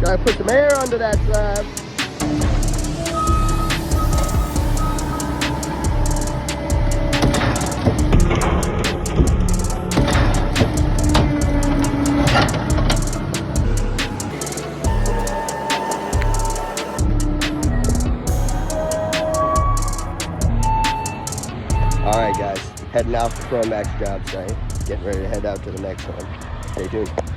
Gotta put some air under that slab. Alright guys, heading out to Pro Max job site. Getting ready to head out to the next one. Stay tuned.